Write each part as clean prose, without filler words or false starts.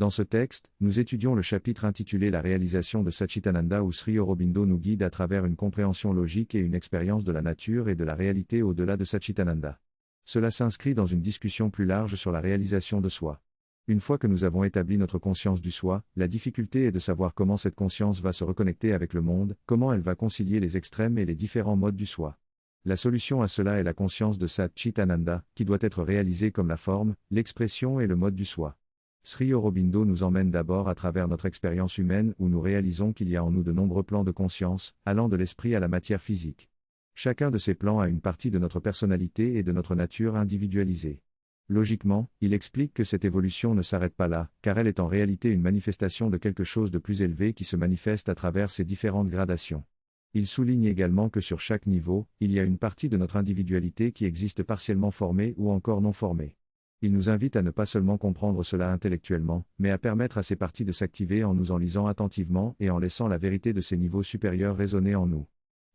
Dans ce texte, nous étudions le chapitre intitulé La réalisation de Satchitananda où Sri Aurobindo nous guide à travers une compréhension logique et une expérience de la nature et de la réalité au-delà de Satchitananda. Cela s'inscrit dans une discussion plus large sur la réalisation de soi. Une fois que nous avons établi notre conscience du soi, la difficulté est de savoir comment cette conscience va se reconnecter avec le monde, comment elle va concilier les extrêmes et les différents modes du soi. La solution à cela est la conscience de Satchitananda, qui doit être réalisée comme la forme, l'expression et le mode du soi. Sri Aurobindo nous emmène d'abord à travers notre expérience humaine où nous réalisons qu'il y a en nous de nombreux plans de conscience, allant de l'esprit à la matière physique. Chacun de ces plans a une partie de notre personnalité et de notre nature individualisée. Logiquement, il explique que cette évolution ne s'arrête pas là, car elle est en réalité une manifestation de quelque chose de plus élevé qui se manifeste à travers ces différentes gradations. Il souligne également que sur chaque niveau, il y a une partie de notre individualité qui existe partiellement formée ou encore non formée. Il nous invite à ne pas seulement comprendre cela intellectuellement, mais à permettre à ces parties de s'activer en nous en lisant attentivement et en laissant la vérité de ces niveaux supérieurs résonner en nous.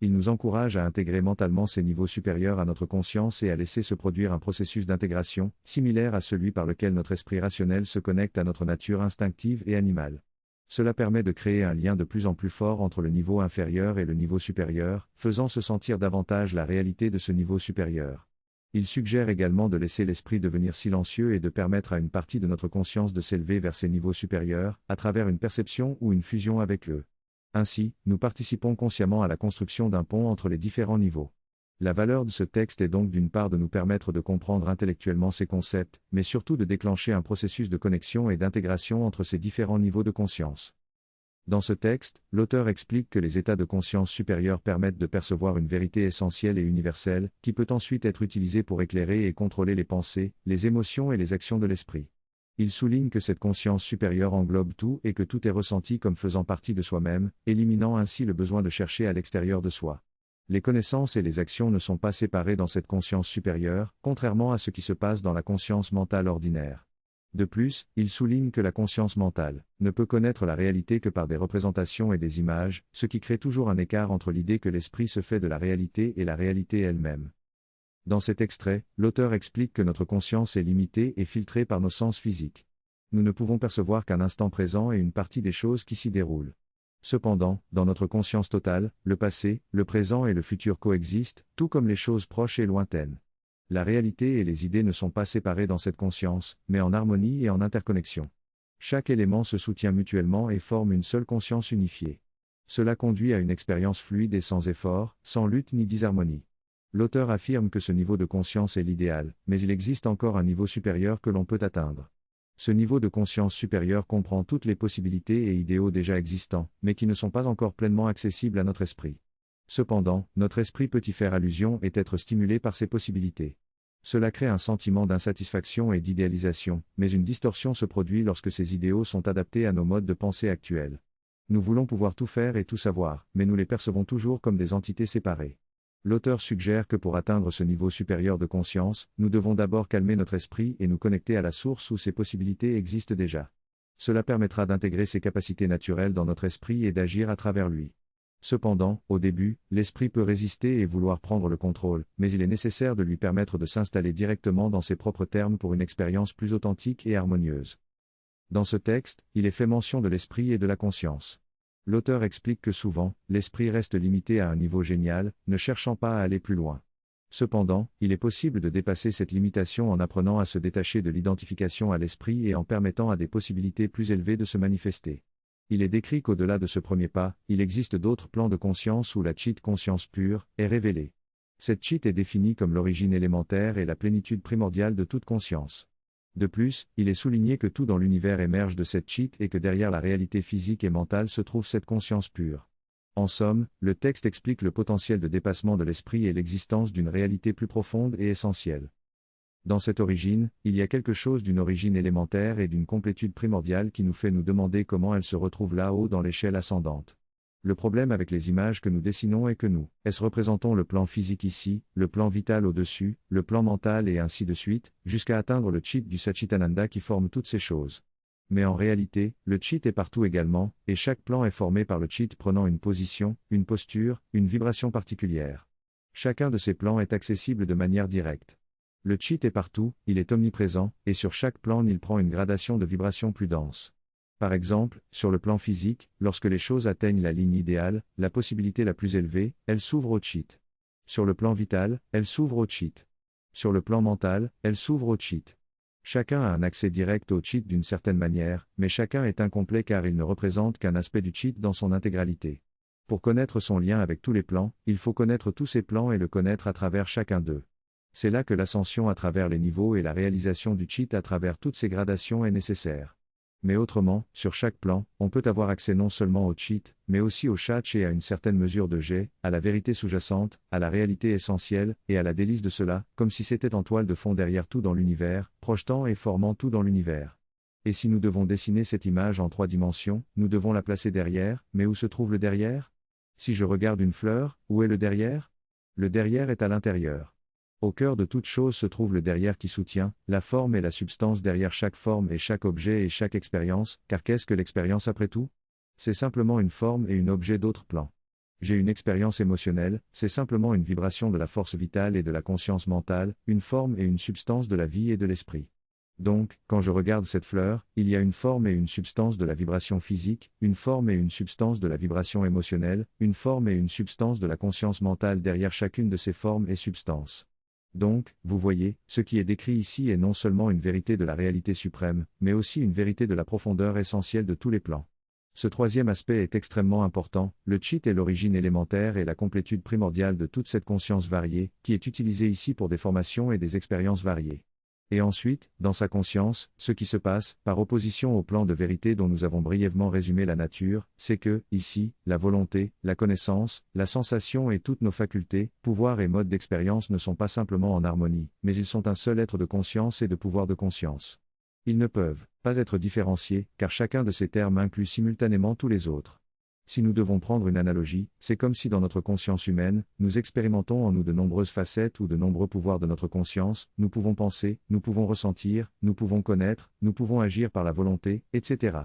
Il nous encourage à intégrer mentalement ces niveaux supérieurs à notre conscience et à laisser se produire un processus d'intégration, similaire à celui par lequel notre esprit rationnel se connecte à notre nature instinctive et animale. Cela permet de créer un lien de plus en plus fort entre le niveau inférieur et le niveau supérieur, faisant se sentir davantage la réalité de ce niveau supérieur. Il suggère également de laisser l'esprit devenir silencieux et de permettre à une partie de notre conscience de s'élever vers ces niveaux supérieurs, à travers une perception ou une fusion avec eux. Ainsi, nous participons consciemment à la construction d'un pont entre les différents niveaux. La valeur de ce texte est donc d'une part de nous permettre de comprendre intellectuellement ces concepts, mais surtout de déclencher un processus de connexion et d'intégration entre ces différents niveaux de conscience. Dans ce texte, l'auteur explique que les états de conscience supérieurs permettent de percevoir une vérité essentielle et universelle, qui peut ensuite être utilisée pour éclairer et contrôler les pensées, les émotions et les actions de l'esprit. Il souligne que cette conscience supérieure englobe tout et que tout est ressenti comme faisant partie de soi-même, éliminant ainsi le besoin de chercher à l'extérieur de soi. Les connaissances et les actions ne sont pas séparées dans cette conscience supérieure, contrairement à ce qui se passe dans la conscience mentale ordinaire. De plus, il souligne que la conscience mentale ne peut connaître la réalité que par des représentations et des images, ce qui crée toujours un écart entre l'idée que l'esprit se fait de la réalité et la réalité elle-même. Dans cet extrait, l'auteur explique que notre conscience est limitée et filtrée par nos sens physiques. Nous ne pouvons percevoir qu'un instant présent et une partie des choses qui s'y déroulent. Cependant, dans notre conscience totale, le passé, le présent et le futur coexistent, tout comme les choses proches et lointaines. La réalité et les idées ne sont pas séparées dans cette conscience, mais en harmonie et en interconnexion. Chaque élément se soutient mutuellement et forme une seule conscience unifiée. Cela conduit à une expérience fluide et sans effort, sans lutte ni disharmonie. L'auteur affirme que ce niveau de conscience est l'idéal, mais il existe encore un niveau supérieur que l'on peut atteindre. Ce niveau de conscience supérieure comprend toutes les possibilités et idéaux déjà existants, mais qui ne sont pas encore pleinement accessibles à notre esprit. Cependant, notre esprit peut y faire allusion et être stimulé par ces possibilités. Cela crée un sentiment d'insatisfaction et d'idéalisation, mais une distorsion se produit lorsque ces idéaux sont adaptés à nos modes de pensée actuels. Nous voulons pouvoir tout faire et tout savoir, mais nous les percevons toujours comme des entités séparées. L'auteur suggère que pour atteindre ce niveau supérieur de conscience, nous devons d'abord calmer notre esprit et nous connecter à la source où ces possibilités existent déjà. Cela permettra d'intégrer ces capacités naturelles dans notre esprit et d'agir à travers lui. Cependant, au début, l'esprit peut résister et vouloir prendre le contrôle, mais il est nécessaire de lui permettre de s'installer directement dans ses propres termes pour une expérience plus authentique et harmonieuse. Dans ce texte, il est fait mention de l'esprit et de la conscience. L'auteur explique que souvent, l'esprit reste limité à un niveau génial, ne cherchant pas à aller plus loin. Cependant, il est possible de dépasser cette limitation en apprenant à se détacher de l'identification à l'esprit et en permettant à des possibilités plus élevées de se manifester. Il est décrit qu'au-delà de ce premier pas, il existe d'autres plans de conscience où la Chit conscience pure est révélée. Cette Chit est définie comme l'origine élémentaire et la plénitude primordiale de toute conscience. De plus, il est souligné que tout dans l'univers émerge de cette Chit et que derrière la réalité physique et mentale se trouve cette conscience pure. En somme, le texte explique le potentiel de dépassement de l'esprit et l'existence d'une réalité plus profonde et essentielle. Dans cette origine, il y a quelque chose d'une origine élémentaire et d'une complétude primordiale qui nous fait nous demander comment elle se retrouve là-haut dans l'échelle ascendante. Le problème avec les images que nous dessinons est que nous, représentons le plan physique ici, le plan vital au-dessus, le plan mental et ainsi de suite, jusqu'à atteindre le Chit du Satchitananda qui forme toutes ces choses. Mais en réalité, le Chit est partout également, et chaque plan est formé par le Chit prenant une position, une posture, une vibration particulière. Chacun de ces plans est accessible de manière directe. Le cheat est partout, il est omniprésent, et sur chaque plan il prend une gradation de vibration plus dense. Par exemple, sur le plan physique, lorsque les choses atteignent la ligne idéale, la possibilité la plus élevée, elles s'ouvrent au cheat. Sur le plan vital, elles s'ouvrent au cheat. Sur le plan mental, elles s'ouvrent au cheat. Chacun a un accès direct au cheat d'une certaine manière, mais chacun est incomplet car il ne représente qu'un aspect du cheat dans son intégralité. Pour connaître son lien avec tous les plans, il faut connaître tous ces plans et le connaître à travers chacun d'eux. C'est là que l'ascension à travers les niveaux et la réalisation du cheat à travers toutes ces gradations est nécessaire. Mais autrement, sur chaque plan, on peut avoir accès non seulement au cheat, mais aussi au chatch et à une certaine mesure de jet, à la vérité sous-jacente, à la réalité essentielle, et à la délice de cela, comme si c'était en toile de fond derrière tout dans l'univers, projetant et formant tout dans l'univers. Et si nous devons dessiner cette image en 3 dimensions, nous devons la placer derrière, mais où se trouve le derrière? Si je regarde une fleur, où est le derrière? Le derrière est à l'intérieur. Au cœur de toute chose se trouve le derrière qui soutient, la forme et la substance derrière chaque forme et chaque objet et chaque expérience, car qu'est-ce que l'expérience après tout? C'est simplement une forme et un objet d'autre plan. J'ai une expérience émotionnelle, c'est simplement une vibration de la force vitale et de la conscience mentale, une forme et une substance de la vie et de l'esprit. Donc, quand je regarde cette fleur, il y a une forme et une substance de la vibration physique, une forme et une substance de la vibration émotionnelle, une forme et une substance de la conscience mentale derrière chacune de ces formes et substances. Donc, vous voyez, ce qui est décrit ici est non seulement une vérité de la réalité suprême, mais aussi une vérité de la profondeur essentielle de tous les plans. Ce troisième aspect est extrêmement important, le cheat est l'origine élémentaire et la complétude primordiale de toute cette conscience variée, qui est utilisée ici pour des formations et des expériences variées. Et ensuite, dans sa conscience, ce qui se passe, par opposition au plan de vérité dont nous avons brièvement résumé la nature, c'est que, ici, la volonté, la connaissance, la sensation et toutes nos facultés, pouvoirs et modes d'expérience ne sont pas simplement en harmonie, mais ils sont un seul être de conscience et de pouvoir de conscience. Ils ne peuvent pas être différenciés, car chacun de ces termes inclut simultanément tous les autres. Si nous devons prendre une analogie, c'est comme si dans notre conscience humaine, nous expérimentons en nous de nombreuses facettes ou de nombreux pouvoirs de notre conscience, nous pouvons penser, nous pouvons ressentir, nous pouvons connaître, nous pouvons agir par la volonté, etc.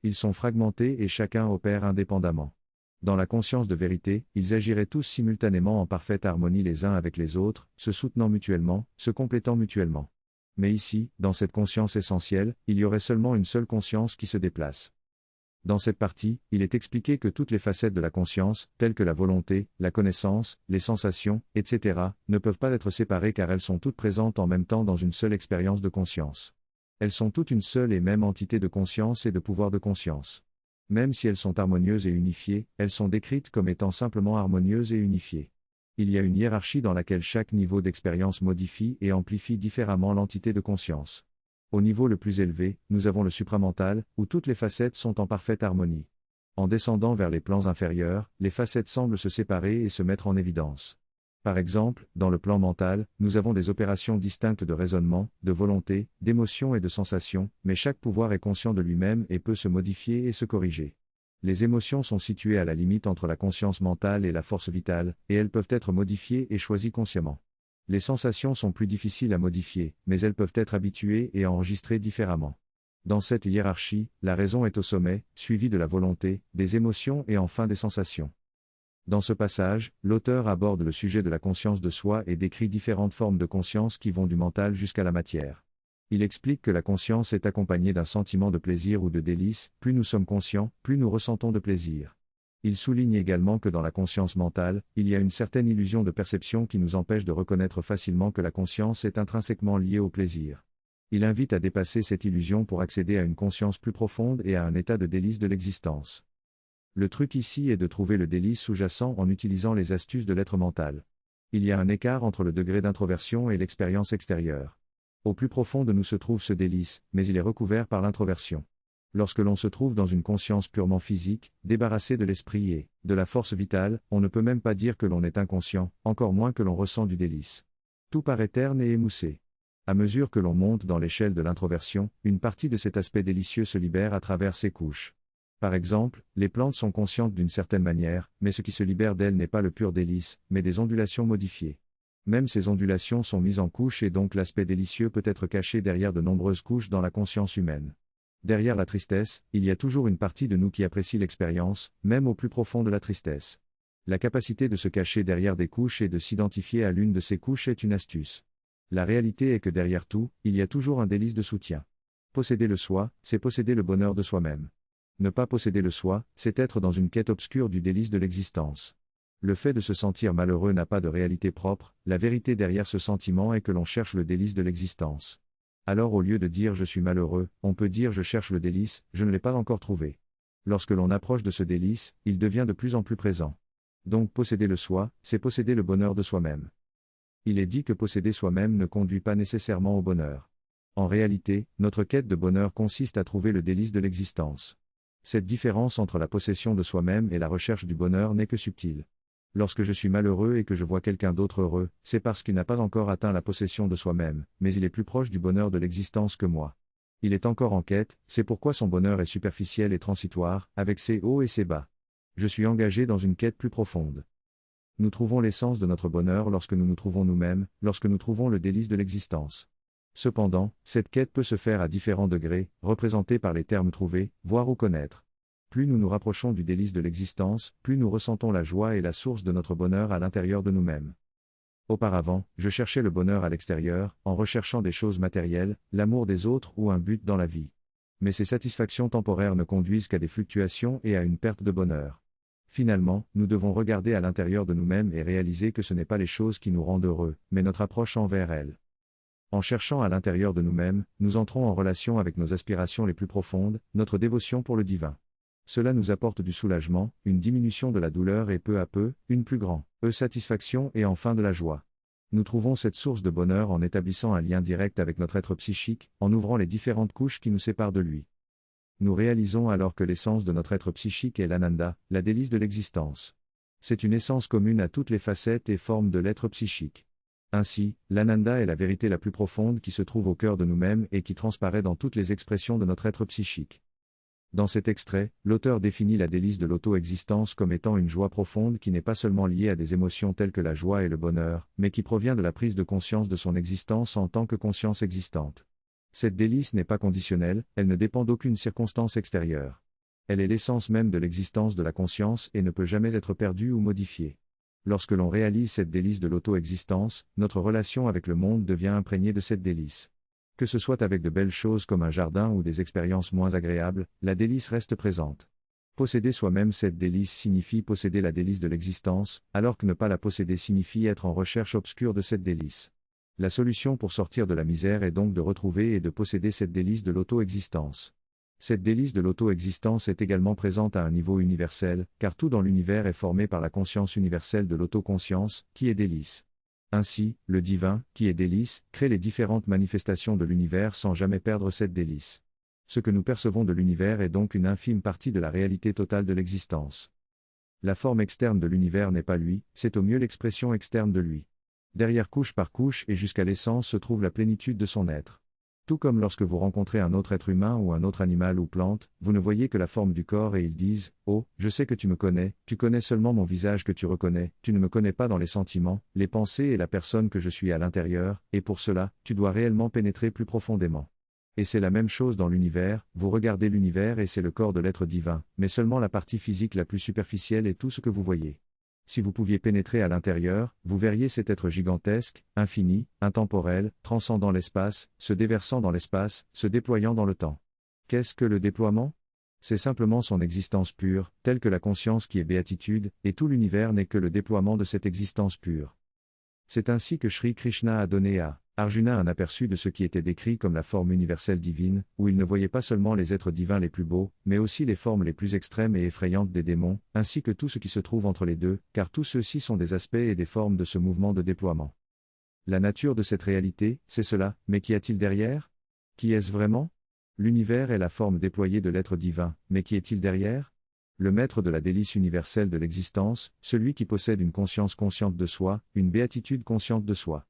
Ils sont fragmentés et chacun opère indépendamment. Dans la conscience de vérité, ils agiraient tous simultanément en parfaite harmonie les uns avec les autres, se soutenant mutuellement, se complétant mutuellement. Mais ici, dans cette conscience essentielle, il y aurait seulement une seule conscience qui se déplace. Dans cette partie, il est expliqué que toutes les facettes de la conscience, telles que la volonté, la connaissance, les sensations, etc., ne peuvent pas être séparées car elles sont toutes présentes en même temps dans une seule expérience de conscience. Elles sont toutes une seule et même entité de conscience et de pouvoir de conscience. Même si elles sont harmonieuses et unifiées, elles sont décrites comme étant simplement harmonieuses et unifiées. Il y a une hiérarchie dans laquelle chaque niveau d'expérience modifie et amplifie différemment l'entité de conscience. Au niveau le plus élevé, nous avons le supramental, où toutes les facettes sont en parfaite harmonie. En descendant vers les plans inférieurs, les facettes semblent se séparer et se mettre en évidence. Par exemple, dans le plan mental, nous avons des opérations distinctes de raisonnement, de volonté, d'émotion et de sensation, mais chaque pouvoir est conscient de lui-même et peut se modifier et se corriger. Les émotions sont situées à la limite entre la conscience mentale et la force vitale, et elles peuvent être modifiées et choisies consciemment. Les sensations sont plus difficiles à modifier, mais elles peuvent être habituées et enregistrées différemment. Dans cette hiérarchie, la raison est au sommet, suivie de la volonté, des émotions et enfin des sensations. Dans ce passage, l'auteur aborde le sujet de la conscience de soi et décrit différentes formes de conscience qui vont du mental jusqu'à la matière. Il explique que la conscience est accompagnée d'un sentiment de plaisir ou de délice, plus nous sommes conscients, plus nous ressentons de plaisir. Il souligne également que dans la conscience mentale, il y a une certaine illusion de perception qui nous empêche de reconnaître facilement que la conscience est intrinsèquement liée au plaisir. Il invite à dépasser cette illusion pour accéder à une conscience plus profonde et à un état de délice de l'existence. Le truc ici est de trouver le délice sous-jacent en utilisant les astuces de l'être mental. Il y a un écart entre le degré d'introversion et l'expérience extérieure. Au plus profond de nous se trouve ce délice, mais il est recouvert par l'introversion. Lorsque l'on se trouve dans une conscience purement physique, débarrassée de l'esprit et de la force vitale, on ne peut même pas dire que l'on est inconscient, encore moins que l'on ressent du délice. Tout paraît terne et émoussé. À mesure que l'on monte dans l'échelle de l'introversion, une partie de cet aspect délicieux se libère à travers ses couches. Par exemple, les plantes sont conscientes d'une certaine manière, mais ce qui se libère d'elles n'est pas le pur délice, mais des ondulations modifiées. Même ces ondulations sont mises en couches et donc l'aspect délicieux peut être caché derrière de nombreuses couches dans la conscience humaine. Derrière la tristesse, il y a toujours une partie de nous qui apprécie l'expérience, même au plus profond de la tristesse. La capacité de se cacher derrière des couches et de s'identifier à l'une de ces couches est une astuce. La réalité est que derrière tout, il y a toujours un délice de soutien. Posséder le soi, c'est posséder le bonheur de soi-même. Ne pas posséder le soi, c'est être dans une quête obscure du délice de l'existence. Le fait de se sentir malheureux n'a pas de réalité propre, la vérité derrière ce sentiment est que l'on cherche le délice de l'existence. Alors au lieu de dire je suis malheureux, on peut dire je cherche le délice, je ne l'ai pas encore trouvé. Lorsque l'on approche de ce délice, il devient de plus en plus présent. Donc posséder le soi, c'est posséder le bonheur de soi-même. Il est dit que posséder soi-même ne conduit pas nécessairement au bonheur. En réalité, notre quête de bonheur consiste à trouver le délice de l'existence. Cette différence entre la possession de soi-même et la recherche du bonheur n'est que subtile. Lorsque je suis malheureux et que je vois quelqu'un d'autre heureux, c'est parce qu'il n'a pas encore atteint la possession de soi-même, mais il est plus proche du bonheur de l'existence que moi. Il est encore en quête, c'est pourquoi son bonheur est superficiel et transitoire, avec ses hauts et ses bas. Je suis engagé dans une quête plus profonde. Nous trouvons l'essence de notre bonheur lorsque nous nous trouvons nous-mêmes, lorsque nous trouvons le délice de l'existence. Cependant, cette quête peut se faire à différents degrés, représentée par les termes trouvés, voir ou connaître. Plus nous nous rapprochons du délice de l'existence, plus nous ressentons la joie et la source de notre bonheur à l'intérieur de nous-mêmes. Auparavant, je cherchais le bonheur à l'extérieur, en recherchant des choses matérielles, l'amour des autres ou un but dans la vie. Mais ces satisfactions temporaires ne conduisent qu'à des fluctuations et à une perte de bonheur. Finalement, nous devons regarder à l'intérieur de nous-mêmes et réaliser que ce n'est pas les choses qui nous rendent heureux, mais notre approche envers elles. En cherchant à l'intérieur de nous-mêmes, nous entrons en relation avec nos aspirations les plus profondes, notre dévotion pour le divin. Cela nous apporte du soulagement, une diminution de la douleur et peu à peu, une plus grande satisfaction et enfin de la joie. Nous trouvons cette source de bonheur en établissant un lien direct avec notre être psychique, en ouvrant les différentes couches qui nous séparent de lui. Nous réalisons alors que l'essence de notre être psychique est l'ananda, la délice de l'existence. C'est une essence commune à toutes les facettes et formes de l'être psychique. Ainsi, l'ananda est la vérité la plus profonde qui se trouve au cœur de nous-mêmes et qui transparaît dans toutes les expressions de notre être psychique. Dans cet extrait, l'auteur définit la délice de l'auto-existence comme étant une joie profonde qui n'est pas seulement liée à des émotions telles que la joie et le bonheur, mais qui provient de la prise de conscience de son existence en tant que conscience existante. Cette délice n'est pas conditionnelle, elle ne dépend d'aucune circonstance extérieure. Elle est l'essence même de l'existence de la conscience et ne peut jamais être perdue ou modifiée. Lorsque l'on réalise cette délice de l'auto-existence, notre relation avec le monde devient imprégnée de cette délice. Que ce soit avec de belles choses comme un jardin ou des expériences moins agréables, la délice reste présente. Posséder soi-même cette délice signifie posséder la délice de l'existence, alors que ne pas la posséder signifie être en recherche obscure de cette délice. La solution pour sortir de la misère est donc de retrouver et de posséder cette délice de l'auto-existence. Cette délice de l'auto-existence est également présente à un niveau universel, car tout dans l'univers est formé par la conscience universelle de l'autoconscience, qui est délice. Ainsi, le divin, qui est délice, crée les différentes manifestations de l'univers sans jamais perdre cette délice. Ce que nous percevons de l'univers est donc une infime partie de la réalité totale de l'existence. La forme externe de l'univers n'est pas lui, c'est au mieux l'expression externe de lui. Derrière couche par couche et jusqu'à l'essence se trouve la plénitude de son être. Tout comme lorsque vous rencontrez un autre être humain ou un autre animal ou plante, vous ne voyez que la forme du corps et ils disent « Oh, je sais que tu me connais, tu connais seulement mon visage que tu reconnais, tu ne me connais pas dans les sentiments, les pensées et la personne que je suis à l'intérieur, et pour cela, tu dois réellement pénétrer plus profondément. » Et c'est la même chose dans l'univers, vous regardez l'univers et c'est le corps de l'être divin, mais seulement la partie physique la plus superficielle est tout ce que vous voyez. Si vous pouviez pénétrer à l'intérieur, vous verriez cet être gigantesque, infini, intemporel, transcendant l'espace, se déversant dans l'espace, se déployant dans le temps. Qu'est-ce que le déploiement ? C'est simplement son existence pure, telle que la conscience qui est béatitude, et tout l'univers n'est que le déploiement de cette existence pure. C'est ainsi que Sri Krishna a donné à Arjuna un aperçu de ce qui était décrit comme la forme universelle divine, où il ne voyait pas seulement les êtres divins les plus beaux, mais aussi les formes les plus extrêmes et effrayantes des démons, ainsi que tout ce qui se trouve entre les deux, car tous ceux-ci sont des aspects et des formes de ce mouvement de déploiement. La nature de cette réalité, c'est cela, mais qu'y a-t-il derrière ? Qui est-ce vraiment ? L'univers est la forme déployée de l'être divin, mais qui est-il derrière ? Le maître de la délice universelle de l'existence, celui qui possède une conscience consciente de soi, une béatitude consciente de soi.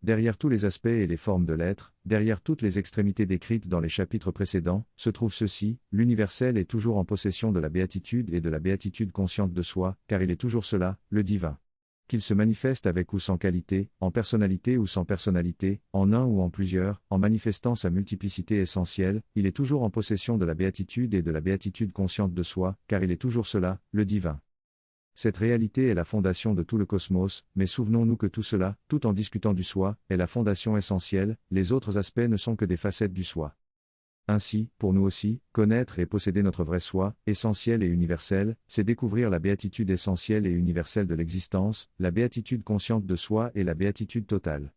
Derrière tous les aspects et les formes de l'être, derrière toutes les extrémités décrites dans les chapitres précédents, se trouve ceci, l'universel est toujours en possession de la béatitude et de la béatitude consciente de soi, car il est toujours cela, le divin. Qu'il se manifeste avec ou sans qualité, en personnalité ou sans personnalité, en un ou en plusieurs, en manifestant sa multiplicité essentielle, il est toujours en possession de la béatitude et de la béatitude consciente de soi, car il est toujours cela, le divin. Cette réalité est la fondation de tout le cosmos, mais souvenons-nous que tout cela, tout en discutant du soi, est la fondation essentielle, les autres aspects ne sont que des facettes du soi. Ainsi, pour nous aussi, connaître et posséder notre vrai soi, essentiel et universel, c'est découvrir la béatitude essentielle et universelle de l'existence, la béatitude consciente de soi et la béatitude totale.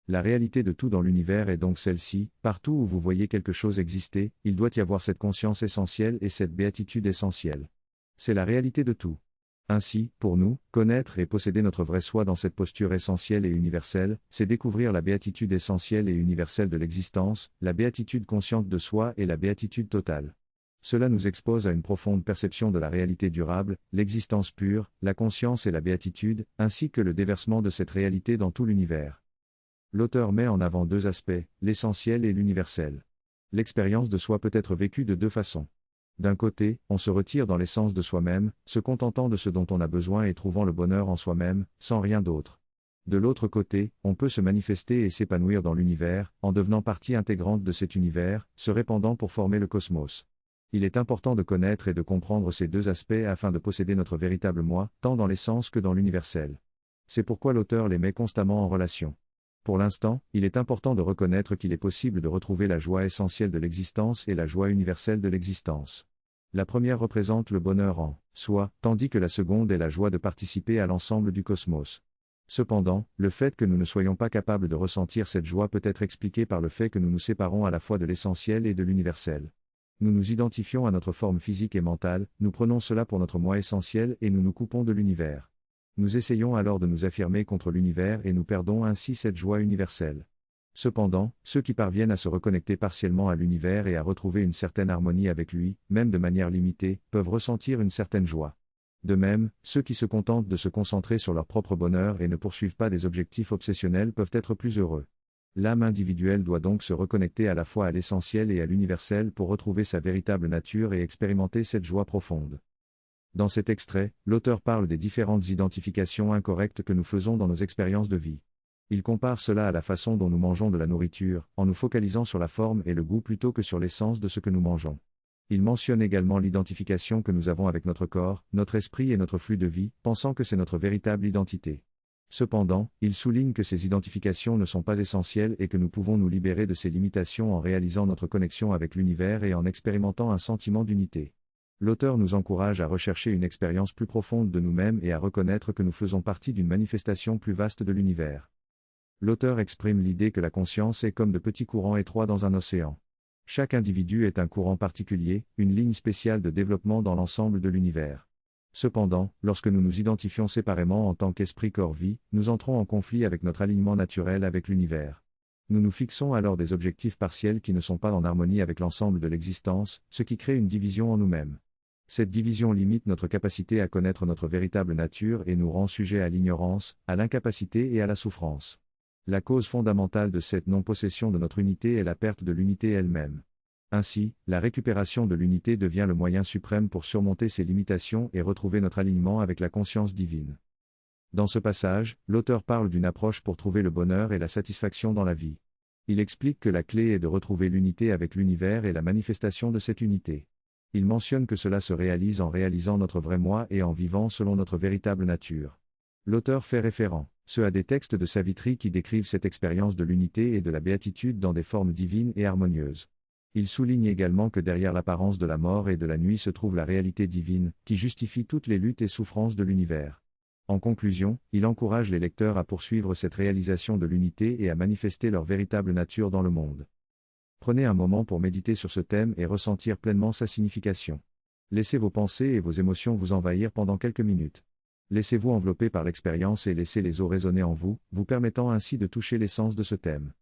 La réalité de tout dans l'univers est donc celle-ci, partout où vous voyez quelque chose exister, il doit y avoir cette conscience essentielle et cette béatitude essentielle. C'est la réalité de tout. Ainsi, pour nous, connaître et posséder notre vrai soi dans cette posture essentielle et universelle, c'est découvrir la béatitude essentielle et universelle de l'existence, la béatitude consciente de soi et la béatitude totale. Cela nous expose à une profonde perception de la réalité durable, l'existence pure, la conscience et la béatitude, ainsi que le déversement de cette réalité dans tout l'univers. L'auteur met en avant deux aspects, l'essentiel et l'universel. L'expérience de soi peut être vécue de deux façons. D'un côté, on se retire dans l'essence de soi-même, se contentant de ce dont on a besoin et trouvant le bonheur en soi-même, sans rien d'autre. De l'autre côté, on peut se manifester et s'épanouir dans l'univers, en devenant partie intégrante de cet univers, se répandant pour former le cosmos. Il est important de connaître et de comprendre ces deux aspects afin de posséder notre véritable moi, tant dans l'essence que dans l'universel. C'est pourquoi l'auteur les met constamment en relation. Pour l'instant, il est important de reconnaître qu'il est possible de retrouver la joie essentielle de l'existence et la joie universelle de l'existence. La première représente le bonheur en soi, tandis que la seconde est la joie de participer à l'ensemble du cosmos. Cependant, le fait que nous ne soyons pas capables de ressentir cette joie peut être expliqué par le fait que nous nous séparons à la fois de l'essentiel et de l'universel. Nous nous identifions à notre forme physique et mentale, nous prenons cela pour notre moi essentiel et nous nous coupons de l'univers. Nous essayons alors de nous affirmer contre l'univers et nous perdons ainsi cette joie universelle. Cependant, ceux qui parviennent à se reconnecter partiellement à l'univers et à retrouver une certaine harmonie avec lui, même de manière limitée, peuvent ressentir une certaine joie. De même, ceux qui se contentent de se concentrer sur leur propre bonheur et ne poursuivent pas des objectifs obsessionnels peuvent être plus heureux. L'âme individuelle doit donc se reconnecter à la fois à l'essentiel et à l'universel pour retrouver sa véritable nature et expérimenter cette joie profonde. Dans cet extrait, l'auteur parle des différentes identifications incorrectes que nous faisons dans nos expériences de vie. Il compare cela à la façon dont nous mangeons de la nourriture, en nous focalisant sur la forme et le goût plutôt que sur l'essence de ce que nous mangeons. Il mentionne également l'identification que nous avons avec notre corps, notre esprit et notre flux de vie, pensant que c'est notre véritable identité. Cependant, il souligne que ces identifications ne sont pas essentielles et que nous pouvons nous libérer de ces limitations en réalisant notre connexion avec l'univers et en expérimentant un sentiment d'unité. L'auteur nous encourage à rechercher une expérience plus profonde de nous-mêmes et à reconnaître que nous faisons partie d'une manifestation plus vaste de l'univers. L'auteur exprime l'idée que la conscience est comme de petits courants étroits dans un océan. Chaque individu est un courant particulier, une ligne spéciale de développement dans l'ensemble de l'univers. Cependant, lorsque nous nous identifions séparément en tant qu'esprit corps-vie, nous entrons en conflit avec notre alignement naturel avec l'univers. Nous nous fixons alors des objectifs partiels qui ne sont pas en harmonie avec l'ensemble de l'existence, ce qui crée une division en nous-mêmes. Cette division limite notre capacité à connaître notre véritable nature et nous rend sujets à l'ignorance, à l'incapacité et à la souffrance. La cause fondamentale de cette non-possession de notre unité est la perte de l'unité elle-même. Ainsi, la récupération de l'unité devient le moyen suprême pour surmonter ces limitations et retrouver notre alignement avec la conscience divine. Dans ce passage, l'auteur parle d'une approche pour trouver le bonheur et la satisfaction dans la vie. Il explique que la clé est de retrouver l'unité avec l'univers et la manifestation de cette unité. Il mentionne que cela se réalise en réalisant notre vrai moi et en vivant selon notre véritable nature. L'auteur fait référence à des textes de Savitri qui décrivent cette expérience de l'unité et de la béatitude dans des formes divines et harmonieuses. Il souligne également que derrière l'apparence de la mort et de la nuit se trouve la réalité divine, qui justifie toutes les luttes et souffrances de l'univers. En conclusion, il encourage les lecteurs à poursuivre cette réalisation de l'unité et à manifester leur véritable nature dans le monde. Prenez un moment pour méditer sur ce thème et ressentir pleinement sa signification. Laissez vos pensées et vos émotions vous envahir pendant quelques minutes. Laissez-vous envelopper par l'expérience et laissez les eaux résonner en vous, vous permettant ainsi de toucher l'essence de ce thème.